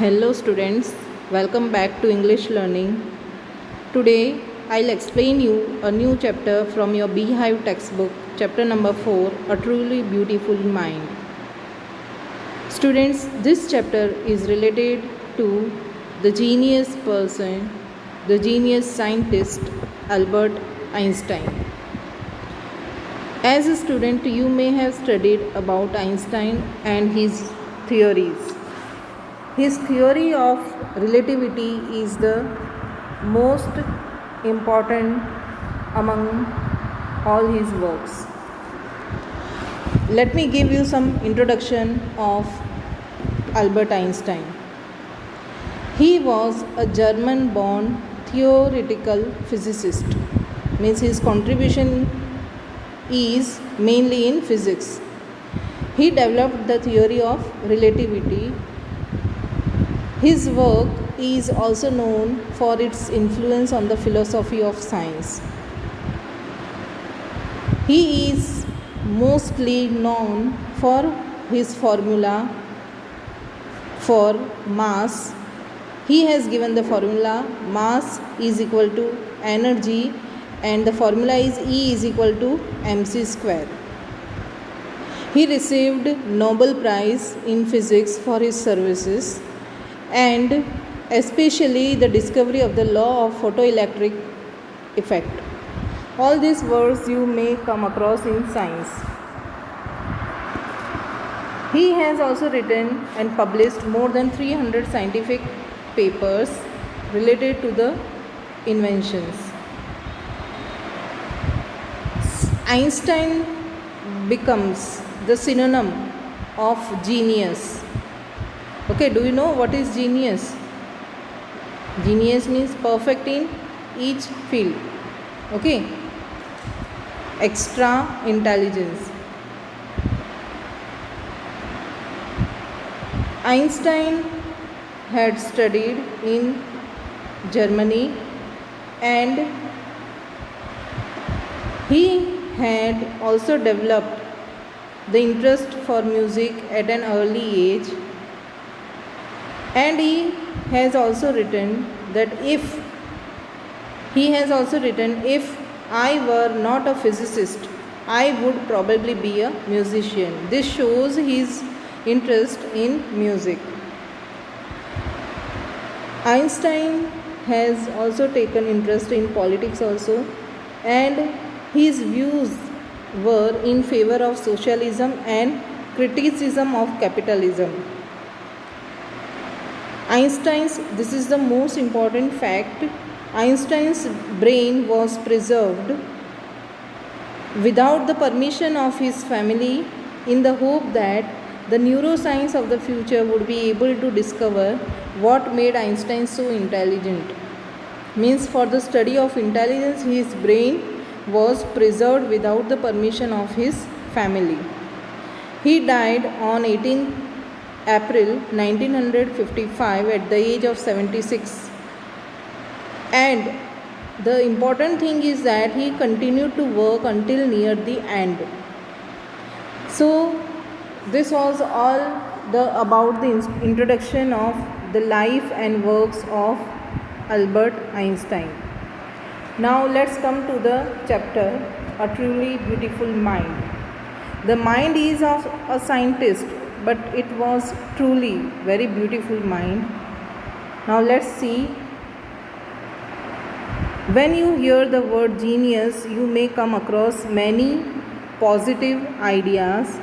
Hello students, welcome back to English learning. Today I'll explain you a new chapter from your Beehive textbook, chapter number 4, A Truly Beautiful Mind. Students, this chapter is related to the genius person, the genius scientist Albert Einstein. As a student, you may have studied about Einstein and his theories. His theory of relativity is the most important among all his works. Let me give you some introduction of Albert Einstein. He was a German-born theoretical physicist. Means his contribution is mainly in physics. He developed the theory of relativity. His work is also known for its influence on the philosophy of science. He is mostly known for his formula for mass. He has given the formula mass is equal to energy and the formula is E is equal to mc square. He received Nobel Prize in Physics for his services and especially the discovery of the law of photoelectric effect. All these words you may come across in science. He has also written and published more than 300 scientific papers related to the inventions. Einstein becomes the synonym of genius. Okay, do you know what is genius? Genius means perfect in each field. Okay, extra intelligence. Einstein had studied in Germany and he had also developed the interest for music at an early age. And he has also written that if I were not a physicist, I would probably be a musician. This shows his interest in music. Einstein has also taken interest in politics also, and his views were in favor of socialism and criticism of capitalism. This is the most important fact, Einstein's brain was preserved without the permission of his family in the hope that the neuroscience of the future would be able to discover what made Einstein so intelligent. Means for the study of intelligence, his brain was preserved without the permission of his family. He died on 18 April 1955 at the age of 76. And the important thing is that he continued to work until near the end. So this was all about the introduction of the life and works of Albert Einstein. Now let's come to the chapter, A Truly Beautiful Mind. The mind is of a scientist, but it was truly very beautiful mind. Now let's see. When you hear the word genius, you may come across many positive ideas.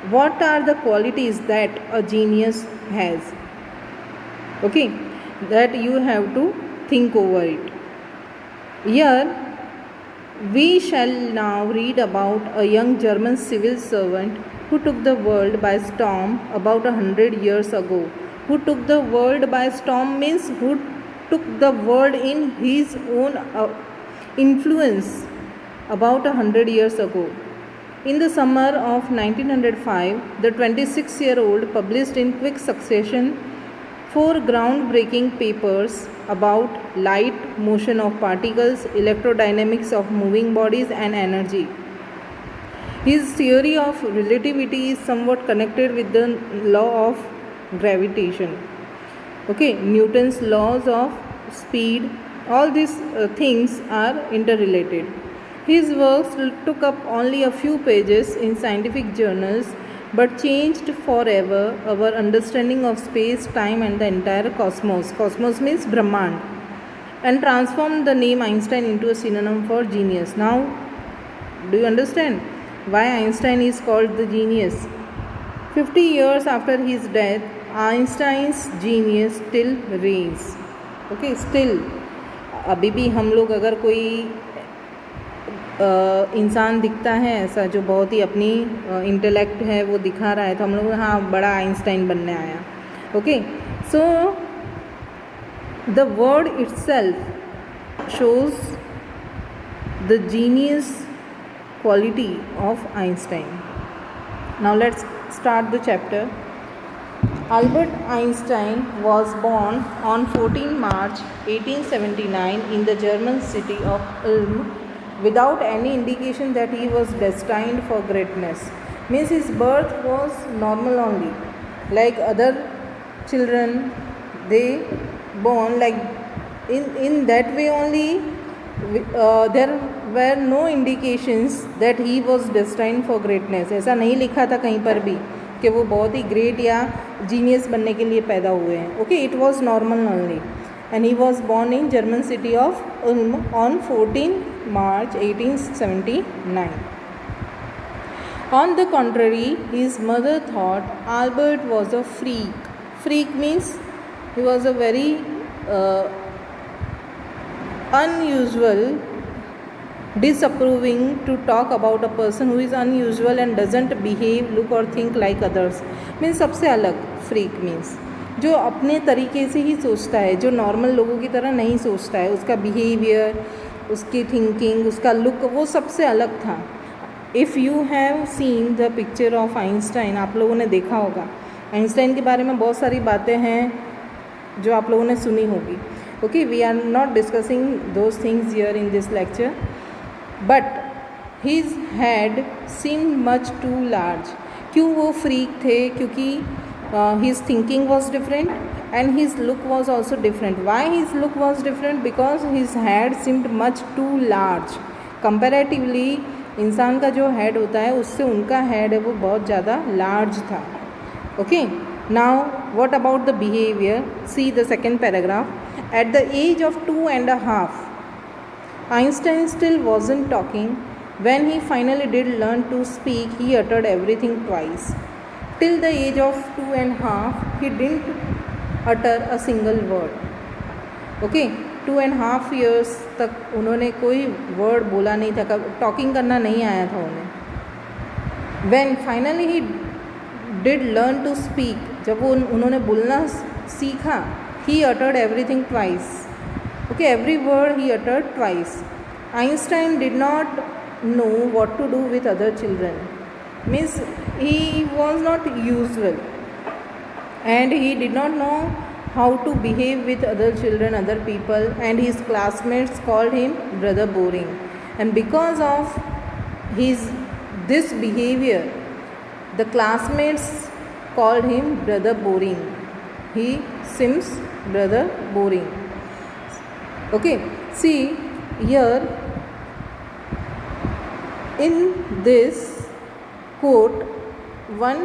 What are the qualities that a genius has? Okay, that you have to think over it. Here we shall now read about a young German civil servant who took the world by storm about 100 years ago. Who took the world by storm means who took the world in his own influence about 100 years ago. In the summer of 1905, the 26-year-old published in quick succession 4 groundbreaking papers about light, motion of particles, electrodynamics of moving bodies, and energy. His theory of relativity is somewhat connected with the law of gravitation. Okay, Newton's laws of speed, all these things are interrelated. His works took up only a few pages in scientific journals but changed forever our understanding of space, time, and the entire cosmos. Cosmos means Brahmand, and transformed the name Einstein into a synonym for genius. Now, do you understand why Einstein is called the genius? 50 years after his death, Einstein's genius still reigns. Okay, still अभी भी हम लोग अगर कोई इंसान दिखता है ऐसा जो बहुत ही अपनी इंटेलेक्ट है वो दिखा रहा है तो हम लोग हाँ बड़ा आइंस्टाइन बनने आया. Okay, so the word itself shows the genius quality of Einstein. Now let's start the chapter. Albert Einstein was born on 14 March 1879 in the German city of Ulm without any indication that he was destined for greatness. Means his birth was normal only. Like other children, they born like in that way only. There were no indications that he was destined for greatness. ऐसा नहीं लिखा था कहीं पर भी कि वो बहुत ही ग्रेट या जीनियस बनने के लिए पैदा हुए हैं. Okay, it was normal only and he was born in German city of Ulm on 14 March 1879. On the contrary, his mother thought Albert was a freak. Freak means he was a very unusual, disapproving to talk about a person who is unusual and doesn't behave, look or think like others. Means सबसे अलग. Freak means जो अपने तरीके से ही सोचता है, जो normal लोगों की तरह नहीं सोचता है. उसका बिहेवियर, उसकी थिंकिंग, उसका लुक वो सबसे अलग था. If you have seen the picture of Einstein, आप लोगों ने देखा होगा. आइंस्टाइन के बारे में बहुत सारी बातें हैं जो आप लोगों ने सुनी होगी. Okay, we are not discussing those things here in this lecture, but his head seemed much too large. क्यों वो freak थे? क्योंकि his thinking was different and his look was also different. Why his look was different? Because his head seemed much too large. Comparatively, इंसान का जो head होता है उससे उनका head है वो बहुत ज़्यादा large था. Okay, now what about the behavior? See the second paragraph. At the age of 2.5, Einstein still wasn't talking. When he finally did learn to speak, he uttered everything twice. Till the age of 2.5, he didn't utter a single word. Okay, 2.5 years तक उन्होंने कोई word बोला नहीं था, talking करना नहीं आया था उन्हें. When finally he did learn to speak, जब वो उन्होंने बोलना सीखा, he uttered everything twice. Okay, every word he uttered twice. Einstein did not know what to do with other children. Means he was not usual and he did not know how to behave with other children, other people, and his classmates called him brother boring. And because of this behavior, the classmates called him brother boring. He seems brother boring. Okay, see here in this quote, one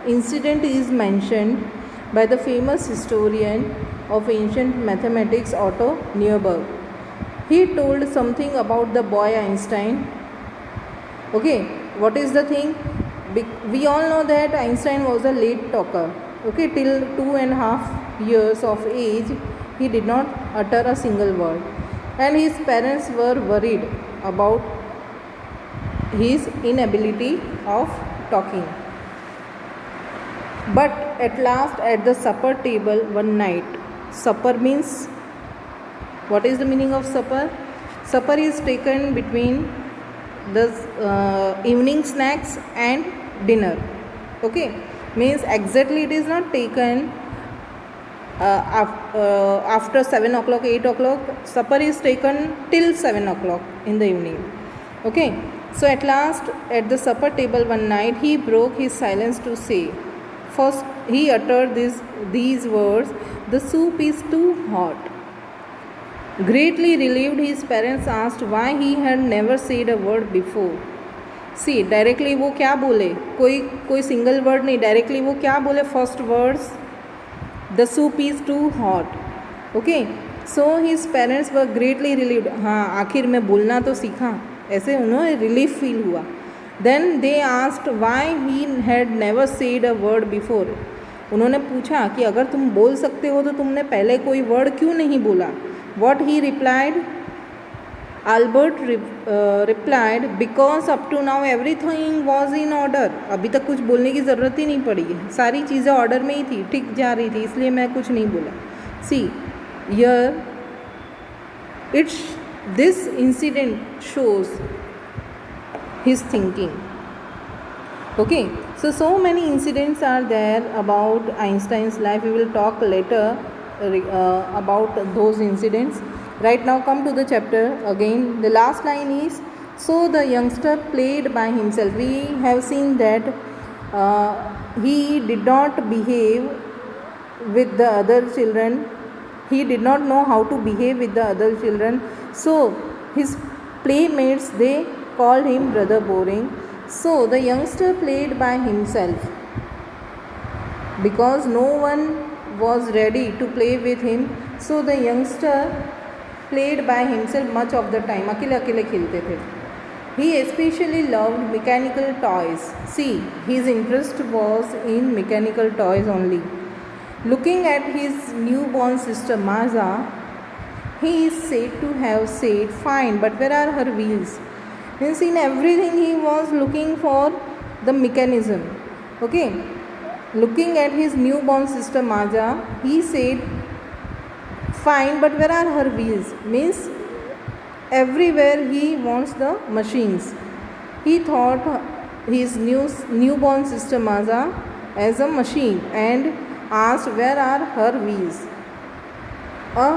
incident is mentioned by the famous historian of ancient mathematics Otto Neuberg. He told something about the boy Einstein. Okay, what is the thing? We all know that Einstein was a late talker. Okay, till 2.5 years of age, he did not utter a single word, and his parents were worried about his inability of talking. But at last, at the supper table one night, supper means, what is the meaning of supper? Supper is taken between the evening snacks and dinner. Okay, means exactly it is not taken after 7 o'clock, 8 o'clock. Supper is taken till 7 o'clock in the evening. Okay, so at last at the supper table one night he broke his silence to say, first he uttered these words, "The soup is too hot." Greatly relieved, his parents asked why he had never said a word before. See, directly वो क्या बोले, कोई single word नहीं, directly वो क्या बोले, first words, the soup is too hot. Okay, so his parents were greatly relieved. हाँ, आखिर में बोलना तो सीखा, ऐसे उन्हें रिलीफ फील हुआ. Then they asked why he had never said a word before. उन्होंने पूछा कि अगर तुम बोल सकते हो तो तुमने पहले कोई वर्ड क्यों नहीं बोला. What he replied, Albert replied, because up to now everything was in order. अभी तक कुछ बोलने की ज़रूरत ही नहीं पड़ी है, सारी चीज़ें ऑर्डर में ही थी, ठीक जा रही थी, इसलिए मैं कुछ नहीं बोला. See here this incident shows his thinking. Okay, so many incidents are there about Einstein's life. We will talk later about those incidents. Right now come to the chapter again. The last line is, so the youngster played by himself. We have seen that he did not behave with the other children. He did not know how to behave with the other children. So his playmates, they called him Brother Boring. So the youngster played by himself because no one was ready to play with him. So the youngster played by himself much of the time. अकेले अकेले खेलते थे. He especially loved mechanical toys. See, his interest was in mechanical toys only. Looking at his newborn sister Maza, he is said to have said, "Fine, but where are her wheels?" Means in everything he was looking for the mechanism. Okay, looking at his newborn sister Maja, he said, "Fine, but where are her wheels?" Means everywhere he wants the machines. He thought his newborn sister Maja as a machine and asked where are her wheels. A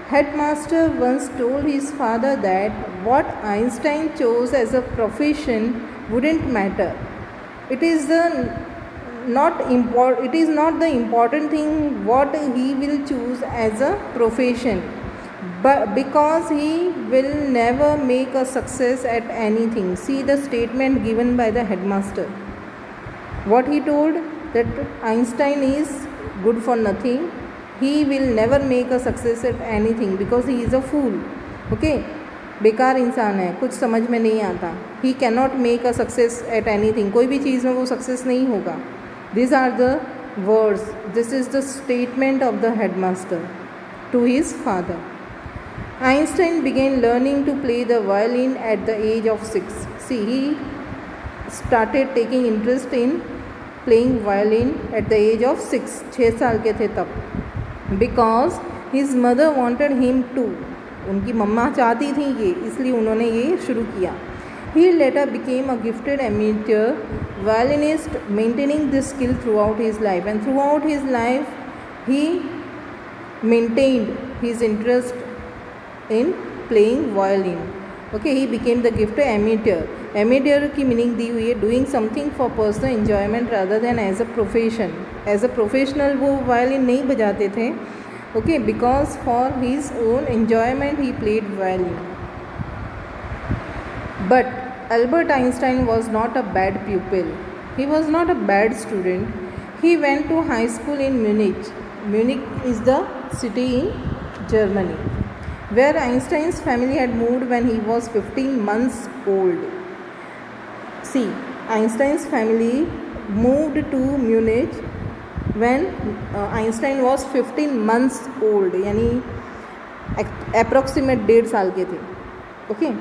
headmaster once told his father that what Einstein chose as a profession wouldn't matter. It is not the important thing what he will choose as a profession, but because he will never make a success at anything. See the statement given by the headmaster. What he told, that Einstein is good for nothing. He will never make a success at anything because he is a fool. Okay, बेकार इंसान है, कुछ समझ में नहीं आता. He cannot make a success at anything. कोई भी चीज़ में वो सक्सेस नहीं होगा. These are the words. This is the statement of the headmaster to his father. Einstein began learning to play the violin at the age of 6. See, he started taking interest in playing violin at the age of 6. 6 साल के थे तब. Because his mother wanted him to. उनकी मम्मा चाहती थी ये, इसलिए उन्होंने ये शुरू किया. He later became a gifted amateur violinist, maintaining this skill throughout his life. And throughout his life, he maintained his interest in playing violin. Okay, he became the gifted amateur. Amateur की meaning दी हुई है, doing something for personal enjoyment rather than as a profession. As a professional वो violin नहीं बजाते थे. Okay, because for his own enjoyment he played violin. But Albert Einstein was not a bad pupil. He was not a bad student. He went to high school in Munich. Munich is the city in Germany, where Einstein's family had moved when he was 15 months old. See, Einstein's family moved to Munich when Einstein was 15 months old, यानी approximate 1.5 साल के थे. Okay,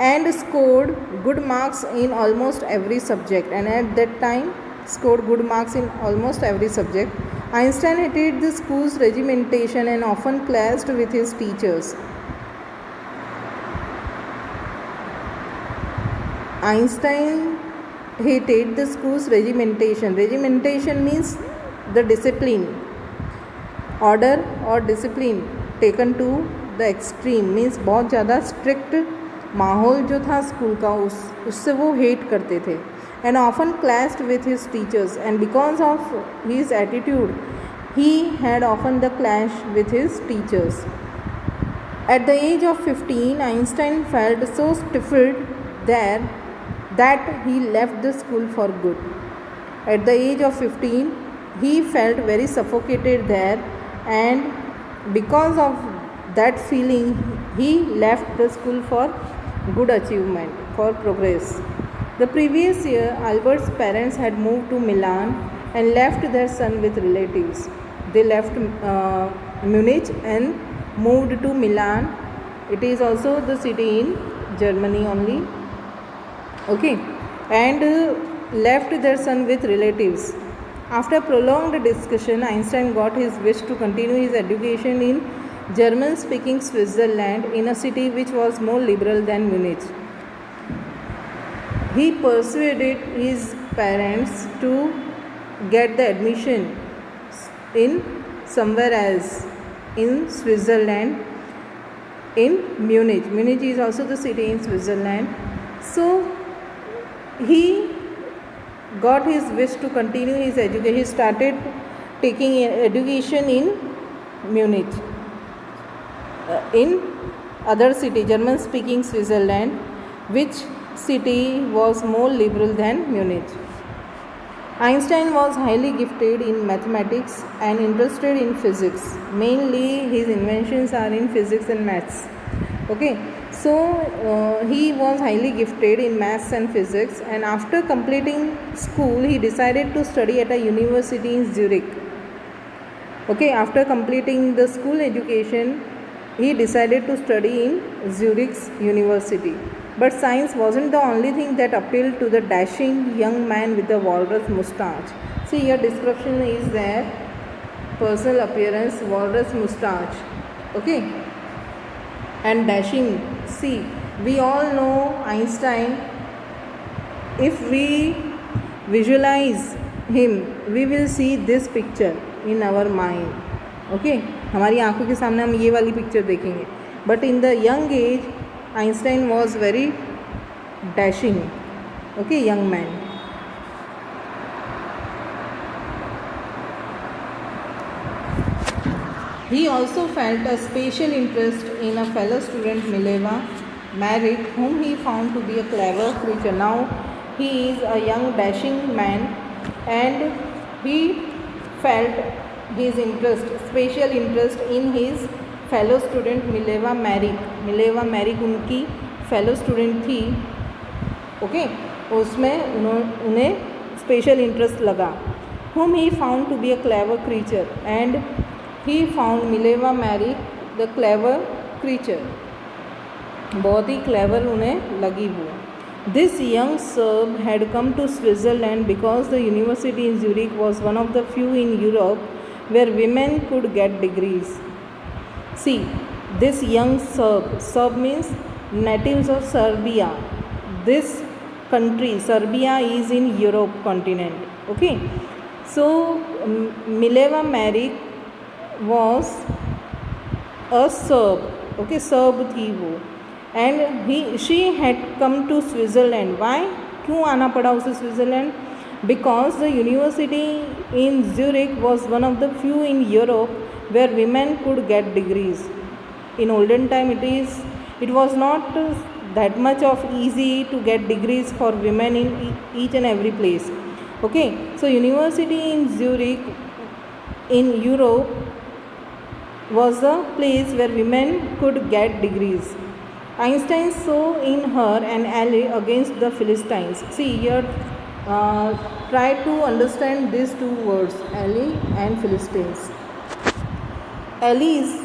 and scored good marks in almost every subject. And at that time scored good marks in almost every subject. Einstein hated the school's regimentation and often clashed with his teachers. Einstein hated the school's regimentation. Regimentation means the discipline, order or discipline taken to the extreme. means बहुत ज़्यादा strict माहौल जो था school का, उससे वो hate करते थे. and often clashed with his teachers, and because of his attitude, he had often the clash with his teachers. At the age of 15, Einstein felt so stifled there that he left the school for good. At the age of 15, he felt very suffocated there, and because of that feeling, he left the school for good achievement, for progress. The previous year, Albert's parents had moved to Milan and left their son with relatives. They left Munich and moved to Milan. It is also the city in Germany only. Okay, and left their son with relatives. After prolonged discussion, Einstein got his wish to continue his education in German-speaking Switzerland, in a city which was more liberal than Munich. He persuaded his parents to get the admission in somewhere else in Switzerland, in Munich. Munich is also the city in Switzerland. So he got his wish to continue his education. He started taking education in Munich, in other city, German speaking Switzerland, which city was more liberal than Munich. Einstein was highly gifted in mathematics and interested in physics. Mainly his inventions are in physics and maths. Okay, so he was highly gifted in maths and physics, and after completing school he decided to study at a university in Zurich. Okay, after completing the school education, he decided to study in Zurich's university. But science wasn't the only thing that appealed to the dashing young man with the walrus moustache. See, here description is there. Personal appearance, walrus moustache. Okay. And dashing. See, we all know Einstein. If we visualize him, we will see this picture in our mind. Okay. हमारी आंखों के सामने हम ये वाली picture देखेंगे. But in the young age, Einstein was very dashing, okay, young man. He also felt a special interest in a fellow student, Mileva Maric, whom he found to be a clever creature. Now he is a young dashing man, and he felt his interest, special interest in his fellow student Mileva Maric उनकी fellow student थी. Okay, उसमें उन्हें special interest लगा. whom he found to be a clever creature, and he found Mileva Maric the clever creature. बहुत ही clever उन्हें लगी वो. This young Serb had come to Switzerland because the university in Zurich was one of the few in Europe where women could get degrees. See, this young Serb means natives of Serbia. This country, Serbia, is in Europe continent. Okay, so Mileva Maric was a Serb. Okay, Serb थी वो, and she had come to Switzerland. Why? क्यों आना पड़ा उसे Switzerland? Because the university in Zurich was one of the few in Europe where women could get degrees. In olden time, it was not that much of easy to get degrees for women in each and every place. Okay, so university in Zurich in Europe was a place where women could get degrees. Einstein saw in her an ally against the Philistines. See here, try to understand these two words, ally and Philistines. Ally is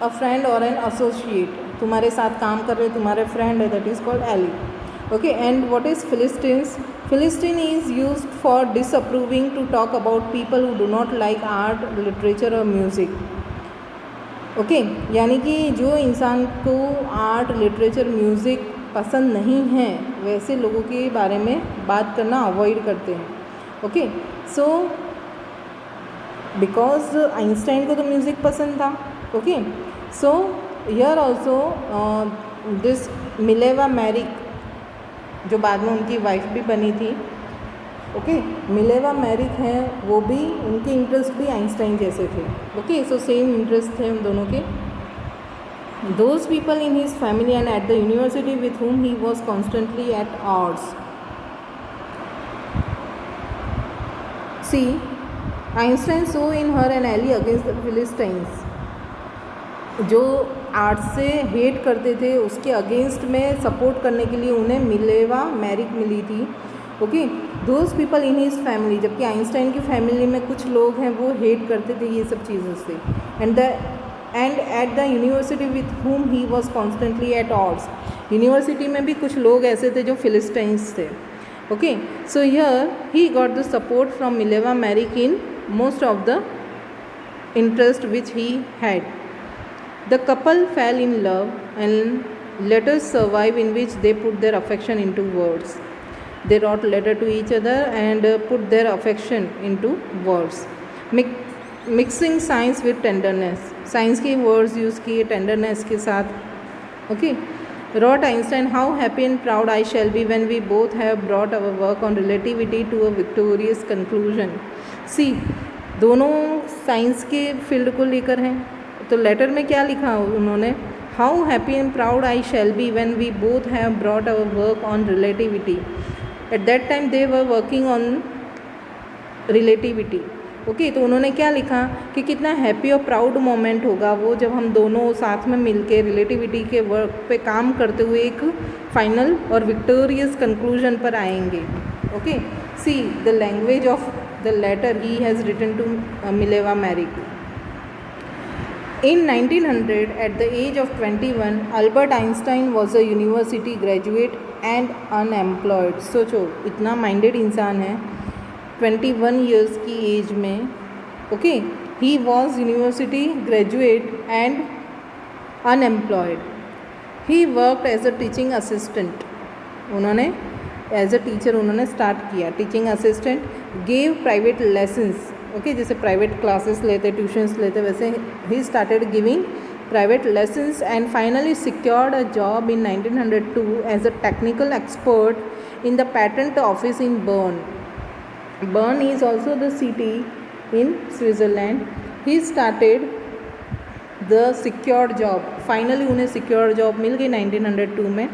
a friend or an associate. तुम्हारे साथ काम कर रहे तुम्हारे friend है, that is called ally. Okay, and what is Philistines? Philistine is used for disapproving, to talk about people who do not like art, literature or music. Okay, यानी कि जो इंसान को आर्ट, लिटरेचर, म्यूज़िक पसंद नहीं है, वैसे लोगों के बारे में बात करना अवॉइड करते हैं. ओके, सो बिकॉज आइंस्टाइन को तो म्यूज़िक पसंद था. Okay, so here also this Mileva Maric, जो बाद में उनकी वाइफ भी बनी थी, ओके, मिलेवा मैरिक हैं वो भी, उनके इंटरेस्ट भी आइंस्टाइन जैसे थे. ओके, सो सेम इंटरेस्ट थे उन दोनों के. Those people in his family and at the university with whom he was constantly at odds. See, Einstein saw in her an ally against the Philistines. जो arts से hate करते थे उसके against में सपोर्ट करने के लिए उन्हें मिलेवा मैरिक मिली थी. Okay, those people in his family, जबकि आइंस्टाइन की फैमिली में कुछ लोग हैं वो हेट करते थे ये सब चीज़ों से. And at the university with whom he was constantly at odds. University में भी कुछ लोग ऐसे थे जो फिलिस्टाइंस थे. Okay, so here he got the support from Mileva Maric in most of the interest which he had. The couple fell in love and letters survive in which they put their affection into words. They wrote letter to each other and put their affection into words. Mixing science with tenderness. Science के words use किए tenderness के साथ. Okay. Wrote Einstein, how happy and proud I shall be when we both have brought our work on relativity to a victorious conclusion. See, दोनों science के field को लेकर हैं. तो लेटर में क्या लिखा उन्होंने, how happy and proud I shall be when we both have brought our work on relativity. At that time they were working on relativity. Okay, तो उन्होंने क्या लिखा कि कितना हैप्पी और प्राउड मोमेंट होगा वो जब हम दोनों साथ में मिलके रिलेटिविटी के वर्क पे काम करते हुए एक फाइनल और विक्टोरियस कंक्लूजन पर आएंगे. Okay, see the language of the letter he has written to Mileva Maric. In 1900, at the age of 21, Albert Einstein was a university graduate and unemployed. सोचो, इतना माइंडेड इंसान है 21 years की as में. Okay, he was university graduate and unemployed. He worked as a teaching assistant. उन्होंने as a teacher उन्होंने start किया, teaching assistant. gave private lessons. Okay, जैसे प्राइवेट क्लासेस लेते, ट्यूशन्स लेते, वैसे ही started giving private lessons and finally secured a job in 1902 as a technical expert in the patent office in Bern. Bern is also the city in Switzerland. He started the secured job. Finally उन्हें secured job मिल गई 1902 में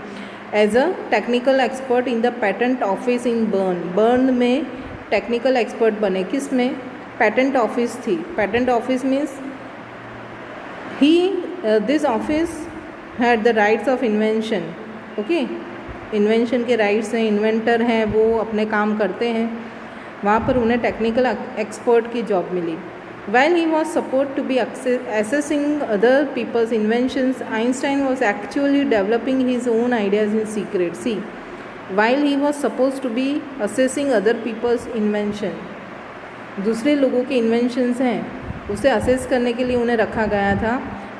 as a technical expert in the patent office in Bern. Bern में technical expert बने. किस में? Patent office थी. Patent office means he this office had the rights of invention. Okay, invention के राइट्स हैं, इन्वेंटर हैं, वो अपने काम करते हैं. वहाँ पर उन्हें टेक्निकल एक्सपर्ट की जॉब मिली. While he was supposed to be assessing other people's inventions, Einstein was actually developing his own ideas in secret. See, while he was supposed to be assessing other people's invention, दूसरे लोगों के inventions हैं उसे assess करने के लिए उन्हें रखा गया था.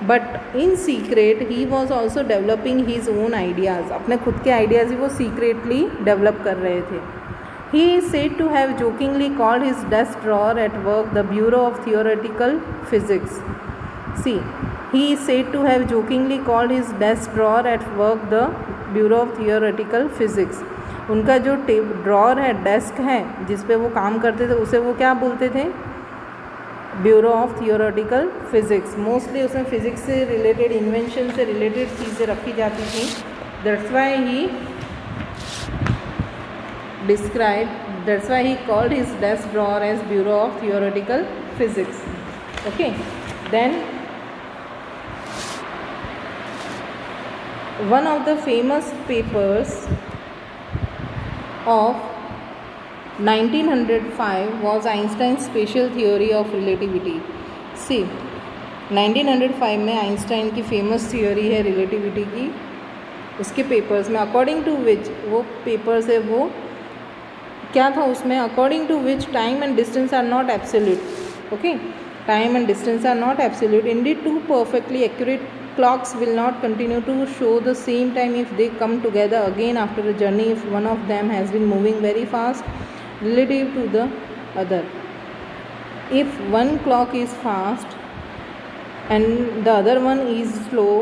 But in secret he was also developing his own ideas. अपने खुद के आइडियाज़ ही वो सीक्रेटली डेवलप कर रहे थे. He is said to have jokingly called his desk drawer at work the Bureau of Theoretical Physics. See, he is said to have jokingly called his desk drawer at work the Bureau of Theoretical Physics. उनका जो drawer है, desk है जिस पे वो काम करते थे, उसे वो क्या बोलते थे? Bureau of theoretical physics. Mostly उसमें फ़िज़िक्स से रिलेटेड, इन्वेंशन से रिलेटेड चीज़ें रखी जाती थी. That's why he that's why he called his desk drawer as Bureau of Theoretical Physics. Okay, then one of the famous papers of 1905 was Einstein's special theory of relativity. See, 1905 में Einstein की famous theory है relativity की. उसके papers में according to विच, वो papers है वो क्या था उसमें, according to which time and distance are not absolute. Okay, time and distance are not absolute. Indeed two perfectly accurate clocks will not continue to show the same time if they come together again after a journey if one of them has been moving very fast relative to the other. If one clock is fast and the other one is slow,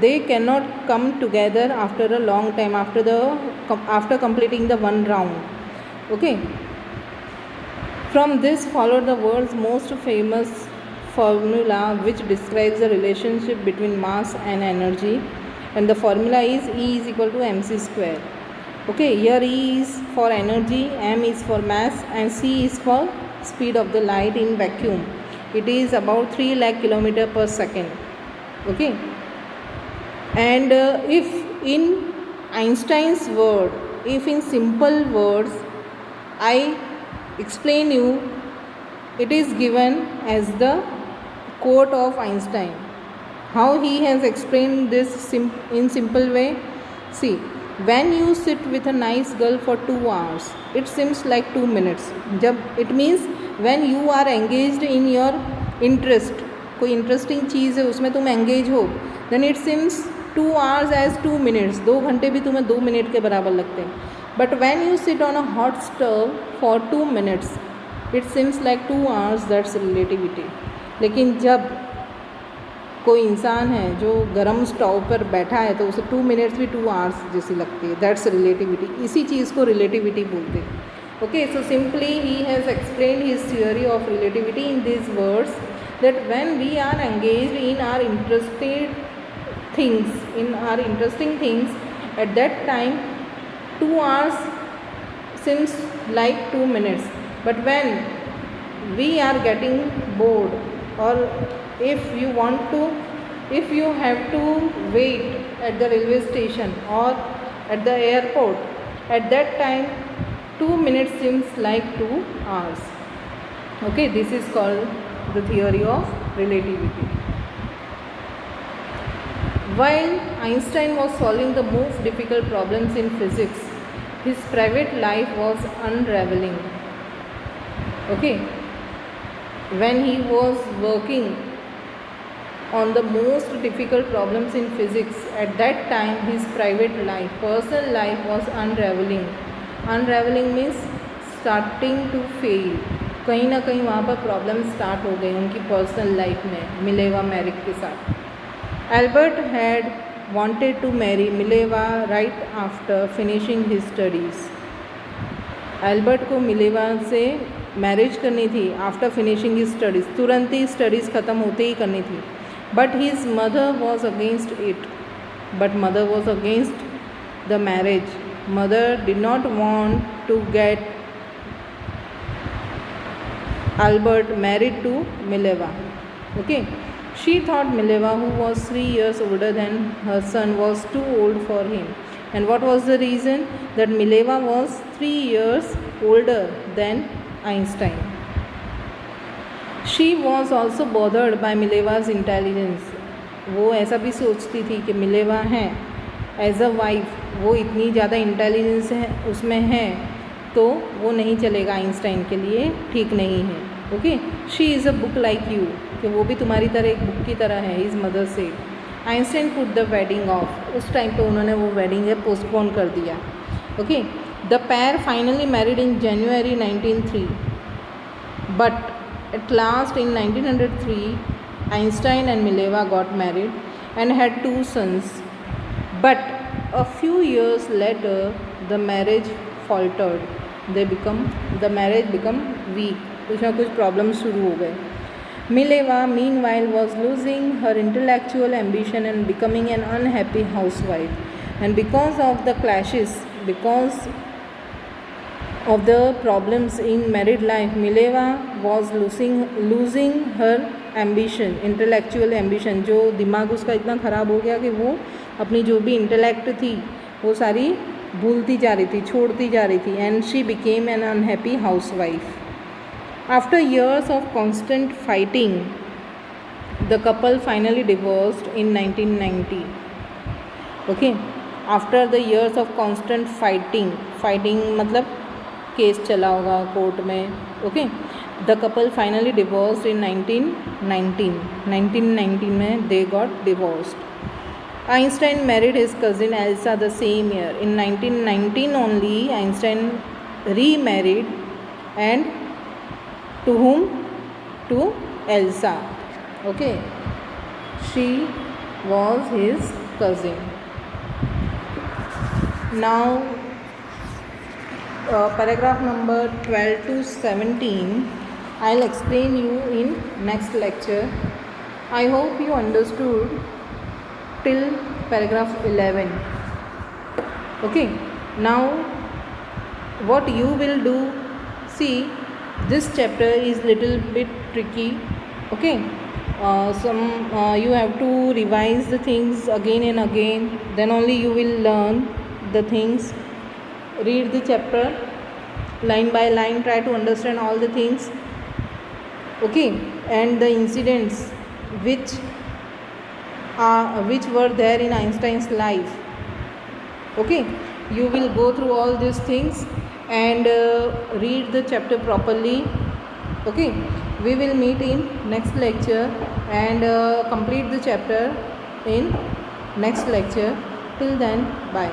they cannot come together after a long time after completing the one round. Okay, From this followed the world's most famous formula which describes the relationship between mass and energy, and the formula is E is equal to mc square. Okay, here E is for energy, m is for mass, and c is for speed of the light in vacuum. It is about 3 lakh kilometer per second. Okay, and if in Einstein's word, if in simple words I explain you, it is given as the quote of Einstein. How he has explained this in simple way? See, when you sit with a nice girl for 2 hours, it seems like 2 minutes. It means when you are engaged in your interest, कोई interesting चीज़ है उसमें तुम engage हो, then it seems 2 hours as 2 minutes. 2 घंटे भी तुम्हें 2 minute के बराबर लगते हैं. But when you sit on a hot stove for 2 minutes, it seems like 2 hours. That's relativity. लेकिन जब कोई इंसान है जो गर्म स्टोव पर बैठा है तो उसे 2 मिनट्स भी 2 आवर्स जैसी लगती है. That's relativity. इसी चीज़ को रिलेटिविटी बोलते हैं. Okay, so simply he has explained his theory of relativity in these words, that when we are engaged in our interesting things, at that time 2 hours seems like 2 minutes. But when we are getting bored, or if you have to wait at the railway station or at the airport, at that time 2 minutes seems like 2 hours. Okay, this is called the theory of relativity. While Einstein was solving the most difficult problems in physics, his private life was unraveling. Okay, when he was working on the most difficult problems in physics, at that time his private life, personal life was unraveling. Unraveling means starting to fail. कहीं ना कहीं वहाँ पर problem start हो गई उनकी personal life में Mileva Maric के साथ. Albert had wanted to marry Mileva right after finishing his studies. Albert को मिलेवा से मैरिज करनी थी आफ्टर फिनिशिंग हिज स्टडीज़. तुरंत ही स्टडीज़ ख़त्म होते ही करनी थी. But his mother was against it. But mother was against the marriage. Mother did not want to get Albert married to Mileva. Okay, she thought Mileva, who was 3 years older than her son, was too old for him. And what was the reason? That Mileva was 3 years older than Einstein. She was also bothered by Mileva's intelligence. वो ऐसा भी सोचती थी कि Mileva है as a wife, वो इतनी ज़्यादा इंटेलिजेंस है उसमें है तो वो नहीं चलेगा, आइंस्टाइन के लिए ठीक नहीं है. Okay, she is a book like you, कि वो भी तुम्हारी तरह एक बुक की तरह है. इज़ मदर से Einstein put the wedding of. उस टाइम पे उन्होंने वो वेडिंग है पोस्टपोन कर दिया. Okay, the pair finally married in January 1903. But at last in 1903 Einstein and Mileva got married and had 2 sons. But a few years later the marriage faltered. The marriage become weak. कुछ ना कुछ problem शुरू हो गए. Mileva meanwhile was losing her intellectual ambition and becoming an unhappy housewife. And because of the clashes, because of the problems in married life, Mileva was losing her ambition, intellectual ambition. जो दिमाग उसका इतना ख़राब हो गया कि वो अपनी जो भी इंटेलेक्ट थी वो सारी भूलती जा रही थी, छोड़ती जा रही थी. And she became an unhappy house wife. After years of constant fighting, the couple finally divorced in 1990. Okay, after the years of constant fighting मतलब केस चला होगा कोर्ट में. Okay, the couple finally divorced in 1919 में they got divorced. Einstein married his cousin Elsa the same year. In 1919 only, Einstein remarried, and to whom? To Elsa. Okay, she was his cousin. Now paragraph number 12 to 17 I'll explain you in next lecture. I hope you understood till paragraph 11. Okay, now what you will do, see, this chapter is little bit tricky. Okay, you have to revise the things again and again, then only you will learn the things. Read the chapter line by line, try to understand all the things. Okay, and the incidents which were there in Einstein's life. Okay, you will go through all these things and read the chapter properly. Okay, we will meet in next lecture and complete the chapter in next lecture. Till then, bye.